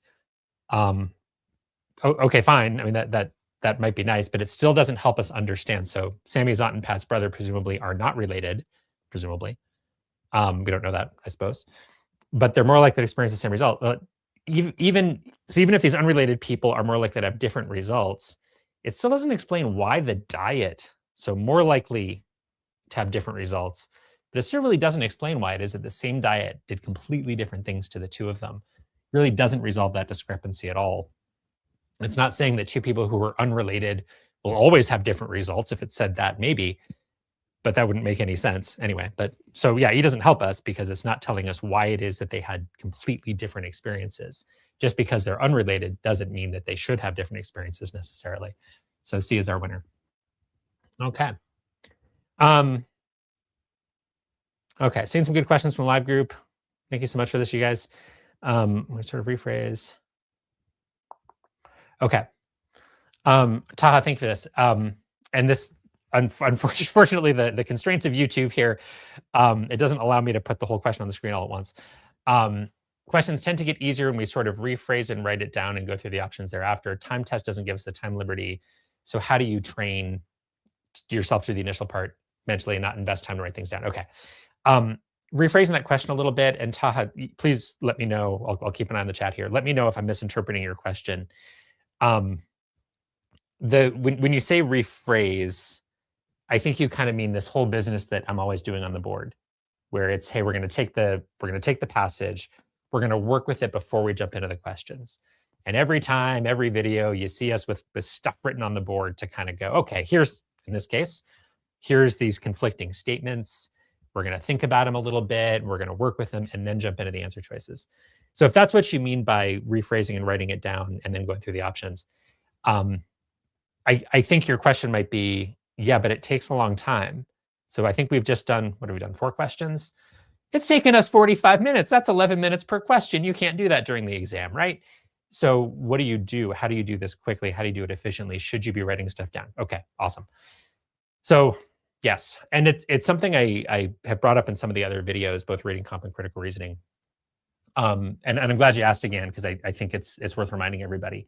Okay, fine. I mean, that might be nice, but it still doesn't help us understand. So Sammy's aunt and Pat's brother presumably are not related, presumably. We don't know that, I suppose. But they're more likely to experience the same result. Even if these unrelated people are more likely to have different results, it still doesn't explain why the diet, so more likely to have different results, but it still really doesn't explain why it is that the same diet did completely different things to the two of them. It really doesn't resolve that discrepancy at all. It's not saying that two people who are unrelated will always have different results. If it said that, maybe, but that wouldn't make any sense anyway. But so yeah, E doesn't help us because it's not telling us why it is that they had completely different experiences. Just because they're unrelated doesn't mean that they should have different experiences necessarily. So C is our winner. Okay. Okay, seeing some good questions from the live group. Thank you so much for this, you guys. I'm going to sort of rephrase. Okay. Taha, thank you for this. And this, unfortunately, the constraints of YouTube here, it doesn't allow me to put the whole question on the screen all at once. Questions tend to get easier when we sort of rephrase and write it down and go through the options thereafter. Time test doesn't give us the time liberty. So how do you train yourself through the initial part mentally and not invest time to write things down? Okay. Rephrasing that question a little bit, and Taha, please let me know. I'll keep an eye on the chat here. Let me know if I'm misinterpreting your question. When you say rephrase, I think you kind of mean this whole business that I'm always doing on the board, where it's, hey, we're going to take the passage, we're going to work with it before we jump into the questions. And every time, every video, you see us with stuff written on the board to kind of go, okay, here's, in this case, here's these conflicting statements. We're going to think about them a little bit. We're going to work with them and then jump into the answer choices. So if that's what you mean by rephrasing and writing it down and then going through the options, I think your question might be, yeah, but it takes a long time. So I think we've just done, what have we done? 4 questions. It's taken us 45 minutes. That's 11 minutes per question. You can't do that during the exam, right? So what do you do? How do you do this quickly? How do you do it efficiently? Should you be writing stuff down? Okay, awesome. So yes, and it's something I have brought up in some of the other videos, both reading comp and critical reasoning. And I'm glad you asked again, because I think it's worth reminding everybody.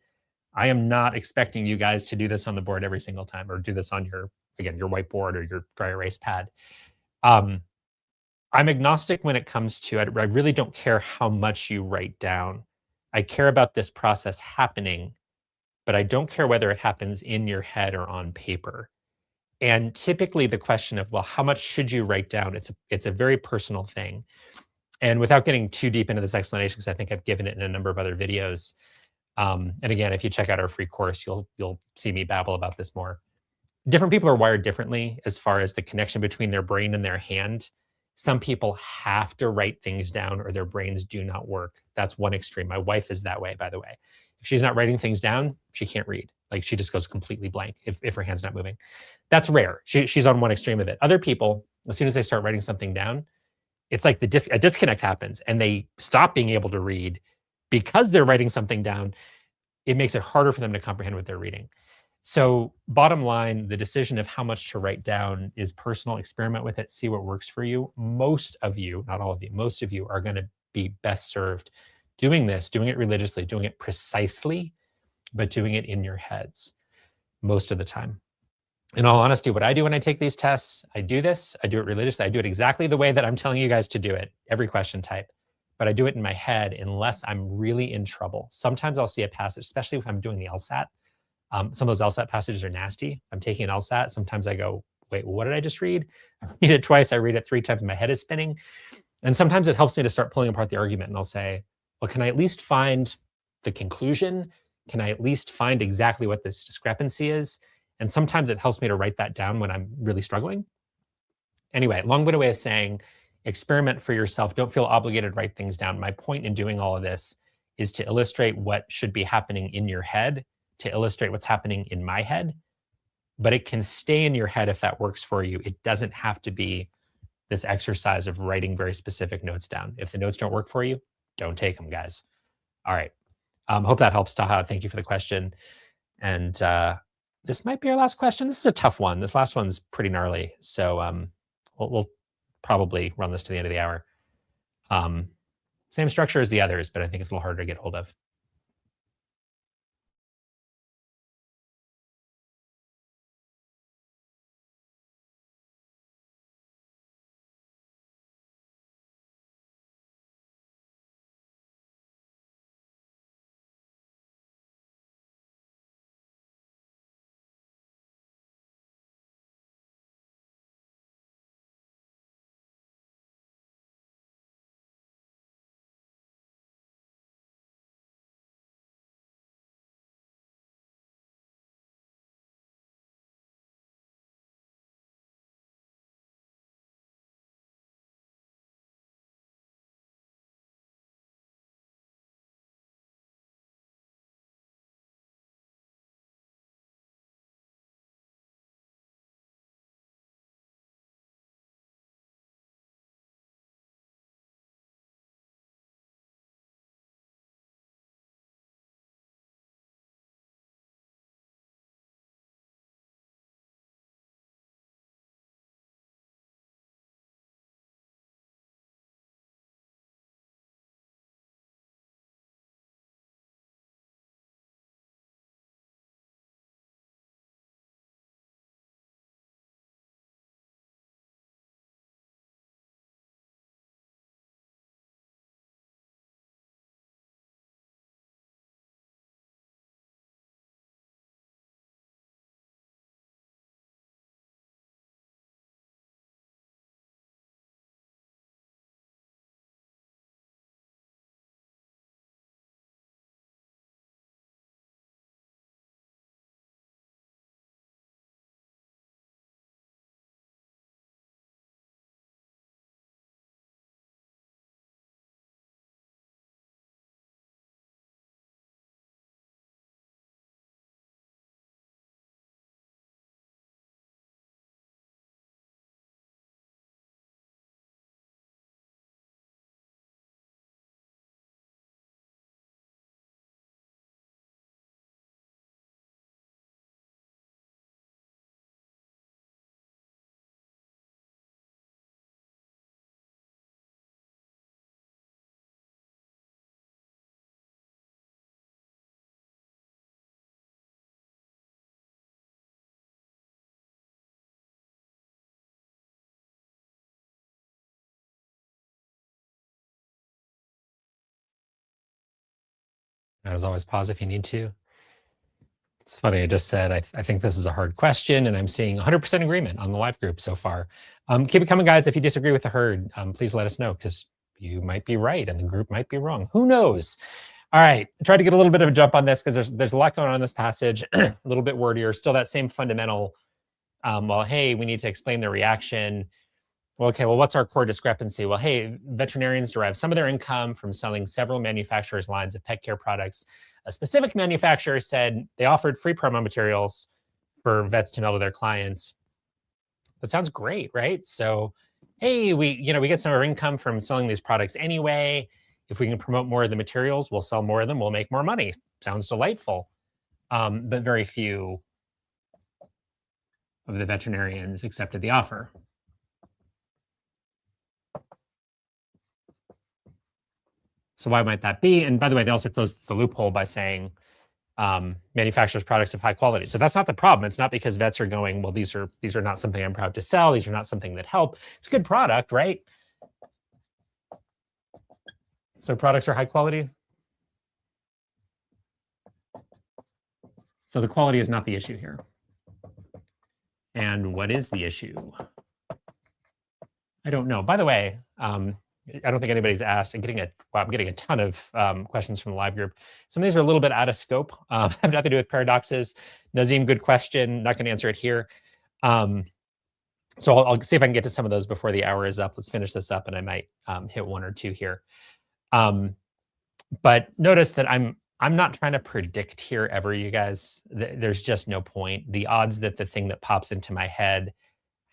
I am not expecting you guys to do this on the board every single time, or do this on your whiteboard or your dry erase pad. I'm agnostic when it comes to, I really don't care how much you write down. I care about this process happening, but I don't care whether it happens in your head or on paper. And typically the question of, well, how much should you write down? It's a very personal thing. And without getting too deep into this explanation, because I think I've given it in a number of other videos. And again, if you check out our free course, you'll see me babble about this more. Different people are wired differently as far as the connection between their brain and their hand. Some people have to write things down or their brains do not work. That's one extreme. My wife is that way, by the way. If she's not writing things down, she can't read. Like, she just goes completely blank if her hand's not moving. That's rare. She's on one extreme of it. Other people, as soon as they start writing something down, it's like a disconnect happens and they stop being able to read because they're writing something down. It makes it harder for them to comprehend what they're reading. So bottom line, the decision of how much to write down is personal. Experiment with it, see what works for you. Most of you, not all of you, most of you are going to be best served doing this, doing it religiously, doing it precisely, but doing it in your heads most of the time. In all honesty, what I do when I take these tests, I do it religiously. I do it exactly the way that I'm telling you guys to do it, every question type, but I do it in my head unless I'm really in trouble. Sometimes I'll see a passage, especially if I'm doing the LSAT. Some of those LSAT passages are nasty. I'm taking an LSAT. Sometimes I go, wait, what did I just read? I read it twice. I read it 3 times. My head is spinning. And sometimes it helps me to start pulling apart the argument. And I'll say, well, can I at least find the conclusion? Can I at least find exactly what this discrepancy is? And sometimes it helps me to write that down when I'm really struggling. Anyway, long-winded way of saying, experiment for yourself. Don't feel obligated to write things down. My point in doing all of this is to illustrate what should be happening in your head, to illustrate what's happening in my head. But it can stay in your head if that works for you. It doesn't have to be this exercise of writing very specific notes down. If the notes don't work for you, don't take them, guys. All right. Hope that helps, Taha. Thank you for the question. And this might be our last question. This is a tough one. This last one's pretty gnarly. So we'll probably run this to the end of the hour. Same structure as the others, but I think it's a little harder to get hold of. As always, pause if you need to. It's funny, I just said, I think this is a hard question, and I'm seeing 100% agreement on the live group so far. Keep it coming, guys. If you disagree with the herd, please let us know, because you might be right and the group might be wrong. Who knows? All right, I tried to get a little bit of a jump on this because there's a lot going on in this passage, a little bit wordier, still that same fundamental, well, hey, we need to explain the reaction. Well, okay, well, what's our core discrepancy? Well, hey, veterinarians derive some of their income from selling several manufacturers' lines of pet care products. A specific manufacturer said they offered free promo materials for vets to mail to their clients. That sounds great, right? So, hey, we get some of our income from selling these products anyway. If we can promote more of the materials, we'll sell more of them. We'll make more money. Sounds delightful. But very few of the veterinarians accepted the offer. So why might that be? And by the way, they also closed the loophole by saying manufacturers' products of high quality. So that's not the problem. It's not because vets are going, well, these are not something I'm proud to sell. These are not something that help. It's a good product, right? So products are high quality. So the quality is not the issue here. And what is the issue? I don't know. By the way, I don't think anybody's asked. I'm getting a ton of questions from the live group. Some of these are a little bit out of scope. Have nothing to do with paradoxes. Nazim, good question. Not going to answer it here. So I'll see if I can get to some of those before the hour is up. Let's finish this up, and I might hit one or two here. But notice that I'm not trying to predict here ever, you guys. There's just no point. The odds that the thing that pops into my head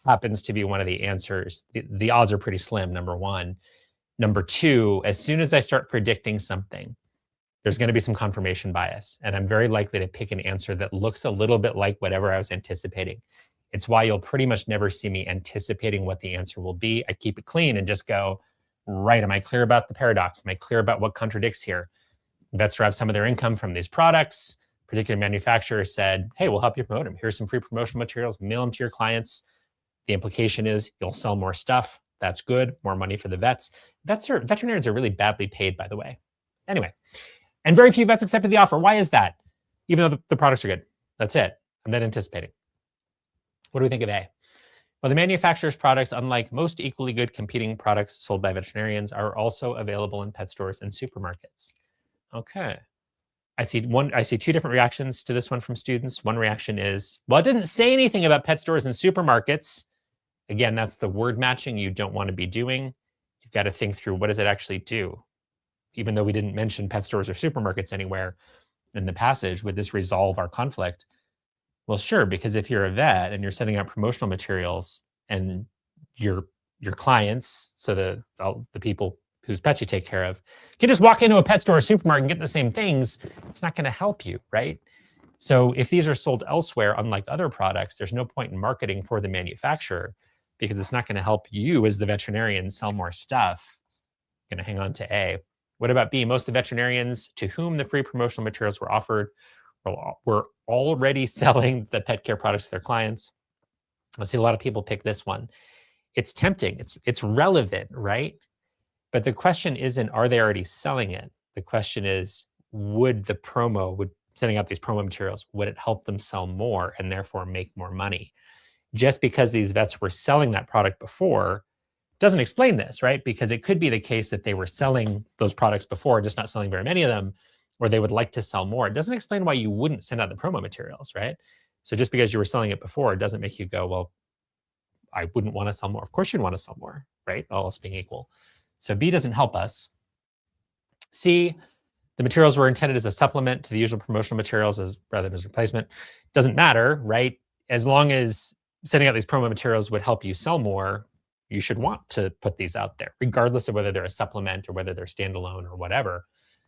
happens to be one of the answers, the odds are pretty slim, number one. Number two, as soon as I start predicting something, there's going to be some confirmation bias, and I'm very likely to pick an answer that looks a little bit like whatever I was anticipating. It's why you'll pretty much never see me anticipating what the answer will be. I keep it clean and just go, right, am I clear about the paradox? Am I clear about what contradicts here? Vets derive some of their income from these products. Particular manufacturer said, hey, we'll help you promote them. Here's some free promotional materials, mail them to your clients. The implication is you'll sell more stuff. That's good, more money for the vets. Veterinarians are really badly paid, by the way. Anyway, and very few vets accepted the offer. Why is that? Even though the products are good. That's it. I'm not anticipating. What do we think of A? Well, the manufacturer's products, unlike most equally good competing products sold by veterinarians, are also available in pet stores and supermarkets. Okay. I see two different reactions to this one from students. One reaction is, well, it didn't say anything about pet stores and supermarkets. Again, that's the word matching you don't want to be doing. You've got to think through, what does it actually do? Even though we didn't mention pet stores or supermarkets anywhere in the passage, would this resolve our conflict? Well, sure, because if you're a vet and you're sending out promotional materials and your clients, so the people whose pets you take care of, can just walk into a pet store or supermarket and get the same things, it's not going to help you, right? So if these are sold elsewhere, unlike other products, there's no point in marketing for the manufacturer because it's not going to help you as the veterinarian sell more stuff. I'm going to hang on to A. What about B? Most of the veterinarians to whom the free promotional materials were offered were already selling the pet care products to their clients. I see a lot of people pick this one. It's tempting. It's relevant, right? But the question isn't, are they already selling it? The question is, would sending out these promo materials, would it help them sell more and therefore make more money? Just because these vets were selling that product before doesn't explain this, right? Because it could be the case that they were selling those products before, just not selling very many of them, or they would like to sell more. It doesn't explain why you wouldn't send out the promo materials, right? So just because you were selling it before, it doesn't make you go, well, I wouldn't want to sell more. Of course you'd want to sell more, right? All else being equal. So B doesn't help us. C, the materials were intended as a supplement to the usual promotional materials rather than as replacement. Doesn't matter, right? As long as sending out these promo materials would help you sell more, you should want to put these out there, regardless of whether they're a supplement or whether they're standalone or whatever.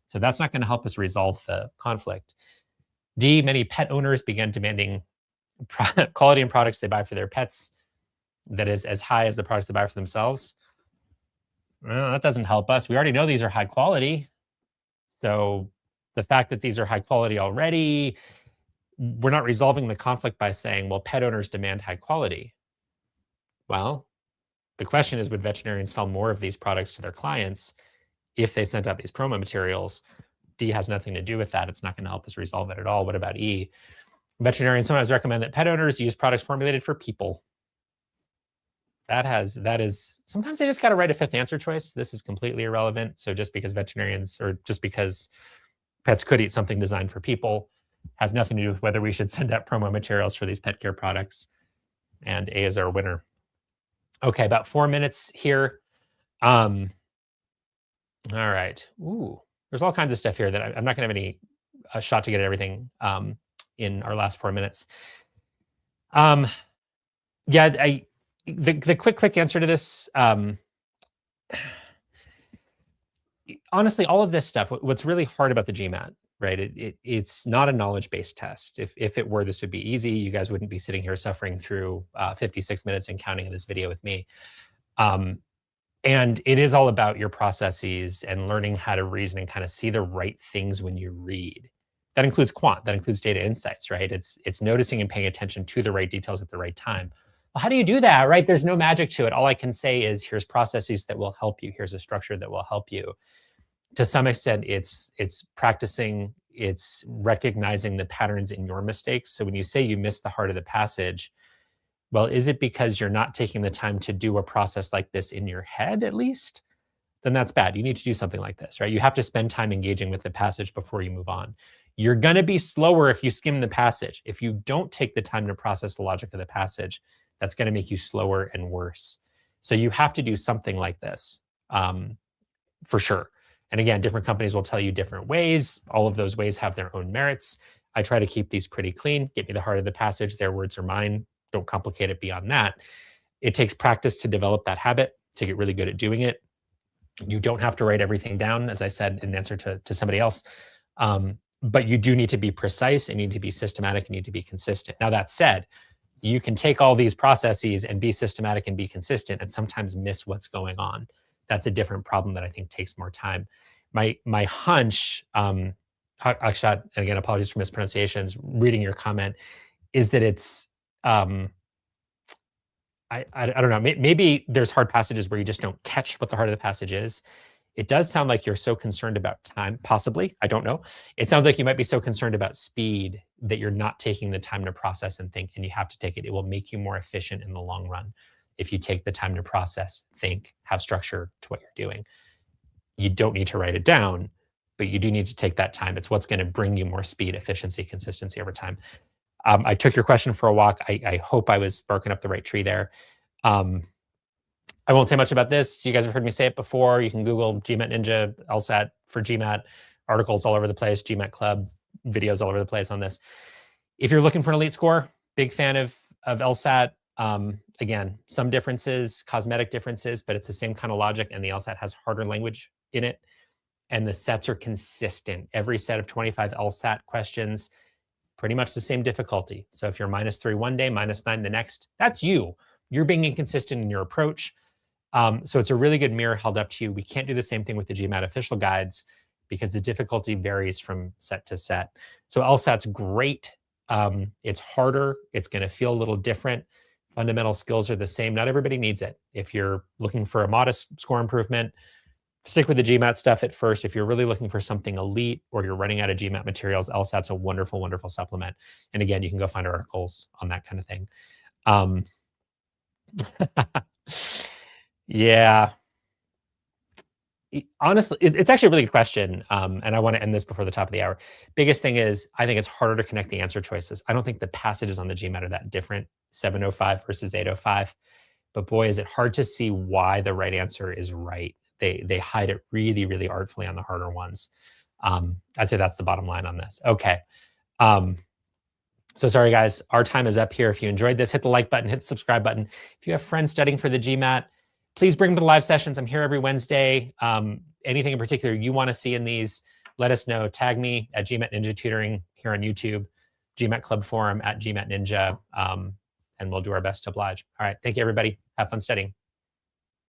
So that's not going to help us resolve the conflict. D, many pet owners began demanding quality in products they buy for their pets that is as high as the products they buy for themselves. Well, that doesn't help us. We already know these are high quality. So the fact that these are high quality already, we're not resolving the conflict by saying, well, pet owners demand high quality. Well, the question is, would veterinarians sell more of these products to their clients if they sent out these promo materials? D has nothing to do with that. It's not going to help us resolve it at all. What about E? Veterinarians sometimes recommend that pet owners use products formulated for people. That is sometimes they just got to write a fifth answer choice. This is completely irrelevant. So just because veterinarians, or just because pets could eat something designed for people, has nothing to do with whether we should send out promo materials for these pet care products. And A is our winner. Okay, about 4 minutes here. All right. Ooh, there's all kinds of stuff here that I'm not going to have a shot to get at everything in our last 4 minutes. Yeah, the quick answer to this, honestly, all of this stuff, what's really hard about the GMAT, right? It's not a knowledge-based test. If it were, this would be easy. You guys wouldn't be sitting here suffering through 56 minutes and counting in this video with me. And it is all about your processes and learning how to reason and kind of see the right things when you read. That includes quant, that includes data insights, right? It's noticing and paying attention to the right details at the right time. Well, how do you do that, right? There's no magic to it. All I can say is here's processes that will help you. Here's a structure that will help you. To some extent, it's practicing, it's recognizing the patterns in your mistakes. So when you say you missed the heart of the passage, well, is it because you're not taking the time to do a process like this in your head, at least? Then that's bad. You need to do something like this, right? You have to spend time engaging with the passage before you move on. You're going to be slower if you skim the passage. If you don't take the time to process the logic of the passage, that's going to make you slower and worse. So you have to do something like this, for sure. And again, different companies will tell you different ways. All of those ways have their own merits. I try to keep these pretty clean. Get me the heart of the passage. Their words are mine. Don't complicate it beyond that. It takes practice to develop that habit, to get really good at doing it. You don't have to write everything down, as I said in answer to somebody else. But you do need to be precise, and you need to be systematic, and you need to be consistent. Now, that said, you can take all these processes and be systematic and be consistent and sometimes miss what's going on. That's a different problem that I think takes more time. My hunch, Akshat, and again, apologies for mispronunciations, reading your comment, is that it's, I don't know, maybe there's hard passages where you just don't catch what the heart of the passage is. It does sound like you're so concerned about time, possibly, I don't know. It sounds like you might be so concerned about speed that you're not taking the time to process and think, and you have to take it. It will make you more efficient in the long run if you take the time to process, think, have structure to what you're doing. You don't need to write it down, but you do need to take that time. It's what's going to bring you more speed, efficiency, consistency over time. I took your question for a walk. I hope I was barking up the right tree there. I won't say much about this. You guys have heard me say it before. You can Google GMAT Ninja, LSAT for GMAT, articles all over the place, GMAT Club, videos all over the place on this. If you're looking for an elite score, big fan of LSAT. Again, some differences, cosmetic differences, but it's the same kind of logic, and the LSAT has harder language in it, and the sets are consistent. Every set of 25 LSAT questions, pretty much the same difficulty. So if you're -3 one day, -9 the next, that's you. You're being inconsistent in your approach. So it's a really good mirror held up to you. We can't do the same thing with the GMAT official guides because the difficulty varies from set to set. So LSAT's great. It's harder. It's going to feel a little different. Fundamental skills are the same. Not everybody needs it. If you're looking for a modest score improvement, stick with the GMAT stuff at first. If you're really looking for something elite or you're running out of GMAT materials, LSAT's a wonderful, wonderful supplement. And again, you can go find articles on that kind of thing. Yeah. Honestly, it's actually a really good question. And I want to end this before the top of the hour. Biggest thing is, I think it's harder to connect the answer choices. I don't think the passages on the GMAT are that different, 705 versus 805. But boy, is it hard to see why the right answer is right. They hide it really, really artfully on the harder ones. I'd say that's the bottom line on this. Okay. So sorry, guys, our time is up here. If you enjoyed this, hit the like button, hit the subscribe button. If you have friends studying for the GMAT, please bring them to the live sessions. I'm here every Wednesday. Anything in particular you want to see in these, let us know. Tag me at GMAT Ninja Tutoring here on YouTube, GMAT Club Forum at GMAT Ninja, and we'll do our best to oblige. All right, thank you, everybody. Have fun studying.